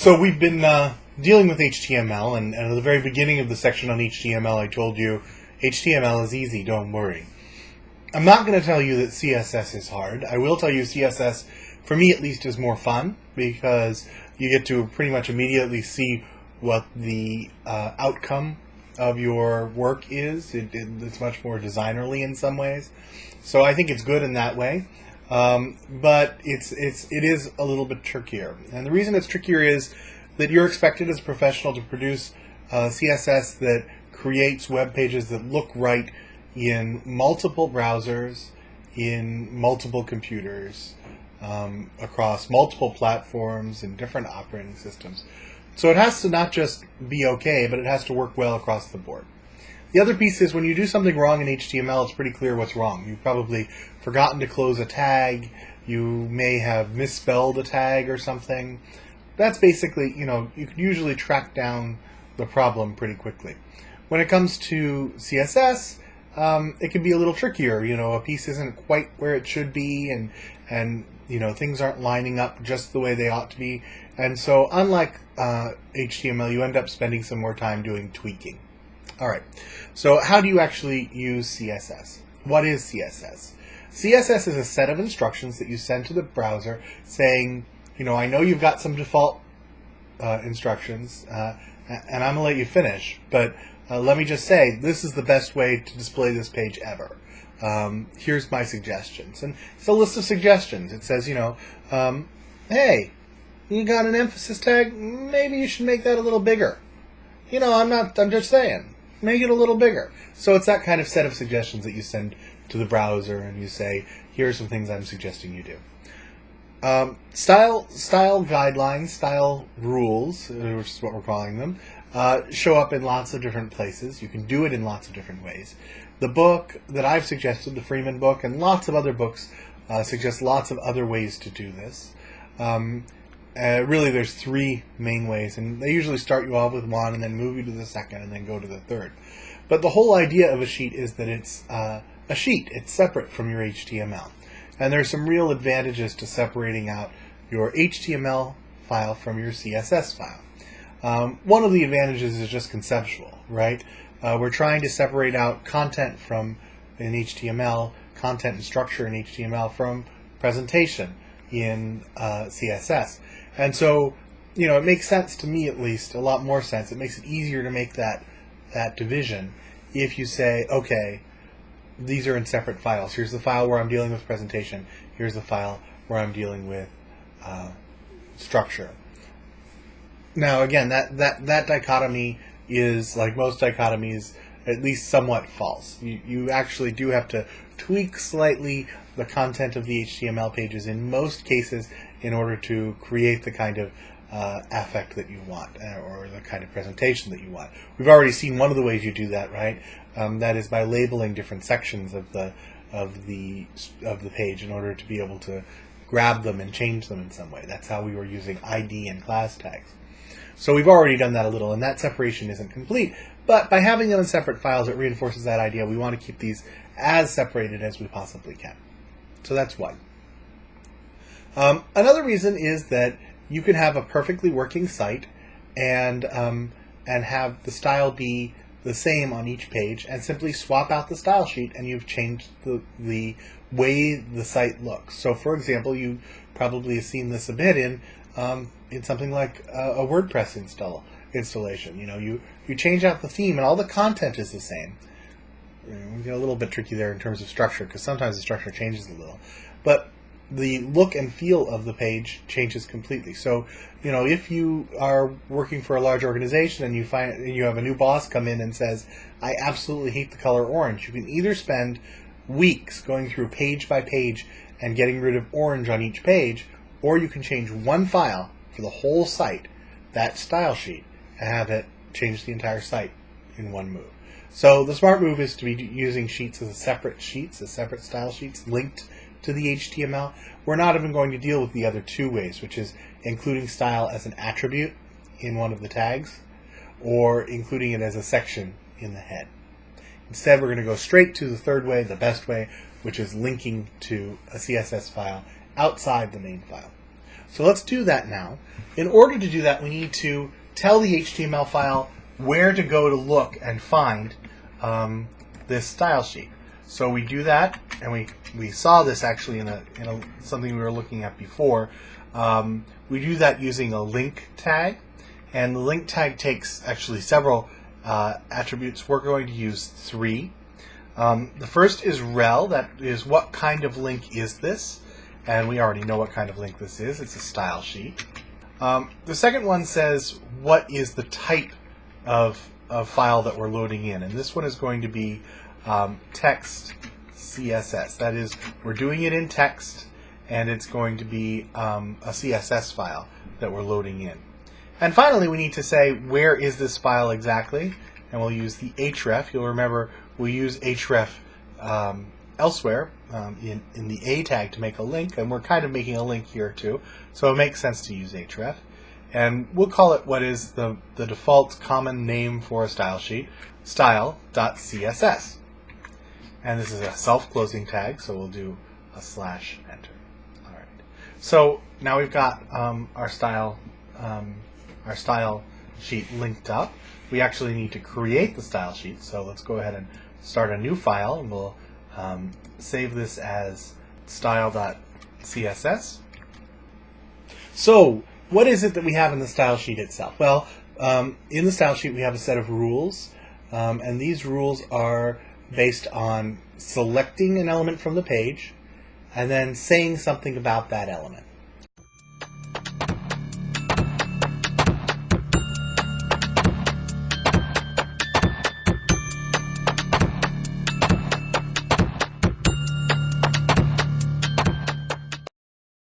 So we've been dealing with HTML, and at the very beginning of the section on HTML, I told you HTML is easy, don't worry. I'm not going to tell you that CSS is hard. I will tell you CSS, for me at least, is more fun because you get to pretty much immediately see what the outcome of your work is. It's much more designerly in some ways. So I think it's good in that way. But it is a little bit trickier. And the reason it's trickier is that you're expected as a professional to produce CSS that creates web pages that look right in multiple browsers, in multiple computers, across multiple platforms and different operating systems. So it has to not just be okay, but it has to work well across the board. The other piece is when you do something wrong in HTML, it's pretty clear what's wrong. You've probably forgotten to close a tag. You may have misspelled a tag or something. That's basically, you can usually track down the problem pretty quickly. When it comes to CSS, it can be a little trickier. A piece isn't quite where it should be, and things aren't lining up just the way they ought to be. And so unlike HTML, you end up spending some more time doing tweaking. All right, so how do you actually use CSS? What is CSS? CSS is a set of instructions that you send to the browser saying, I know you've got some default instructions, and I'm going to let you finish, but let me just say, this is the best way to display this page ever. Here's my suggestions. And it's a list of suggestions. It says, hey, you got an emphasis tag? Maybe you should make that a little bigger. I'm just saying. Make it a little bigger. So it's that kind of set of suggestions that you send to the browser and you say, here are some things I'm suggesting you do. Style guidelines, style rules, which is what we're calling them, show up in lots of different places. You can do it in lots of different ways. The book that I've suggested, the Freeman book, and lots of other books suggest lots of other ways to do this. Really, there's three main ways, and they usually start you off with one and then move you to the second and then go to the third. But the whole idea of a sheet is that it's a sheet. It's separate from your HTML. And there's some real advantages to separating out your HTML file from your CSS file. One of the advantages is just conceptual, right? We're trying to separate out content from in HTML, content and structure in HTML from presentation in CSS. And so, it makes sense to me, at least, a lot more sense. It makes it easier to make that division if you say, okay, these are in separate files. Here's the file where I'm dealing with presentation. Here's the file where I'm dealing with structure. Now, again, that dichotomy is, like most dichotomies, at least somewhat false. You actually do have to tweak slightly the content of the HTML pages in most cases in order to create the kind of affect that you want, or the kind of presentation that you want. We've already seen one of the ways you do that, right? That is by labeling different sections of the page in order to be able to grab them and change them in some way. That's how we were using ID and class tags. So we've already done that a little, and that separation isn't complete. But by having them in separate files, it reinforces that idea. We want to keep these as separated as we possibly can. So that's one. Another reason is that you can have a perfectly working site and have the style be the same on each page, and simply swap out the style sheet, and you've changed the way the site looks. So, for example, you probably have seen this a bit in something like a WordPress installation. You change out the theme, and all the content is the same. We get a little bit tricky there in terms of structure, because sometimes the structure changes a little, but the look and feel of the page changes completely. So, if you are working for a large organization and you have a new boss come in and says, I absolutely hate the color orange, you can either spend weeks going through page by page and getting rid of orange on each page, or you can change one file for the whole site, that style sheet, and have it change the entire site in one move. So the smart move is to be using sheets as separate style sheets linked to the HTML. We're not even going to deal with the other two ways, which is including style as an attribute in one of the tags, or including it as a section in the head. Instead, we're going to go straight to the third way, the best way, which is linking to a CSS file outside the main file. So let's do that now. In order to do that, we need to tell the HTML file where to go to look and find this style sheet. So we do that, and we saw this actually in something we were looking at before. We do that using a link tag, and the link tag takes actually several attributes. We're going to use 3. The first is rel, that is what kind of link is this, and we already know what kind of link this is. It's a style sheet. The second one says what is the type of file that we're loading in, and this one is going to be text CSS. That is, we're doing it in text, and it's going to be a CSS file that we're loading in. And finally, we need to say where is this file exactly, and we'll use the href. You'll remember we use href elsewhere in the A tag to make a link, and we're kind of making a link here too, so it makes sense to use href. And we'll call it what is the default common name for a style sheet, style.css. And this is a self-closing tag, so we'll do a /enter. All right. So now we've got our style sheet linked up. We actually need to create the style sheet, so let's go ahead and start a new file, and we'll save this as style.css. So what is it that we have in the style sheet itself? Well, in the style sheet we have a set of rules, and these rules are based on selecting an element from the page and then saying something about that element.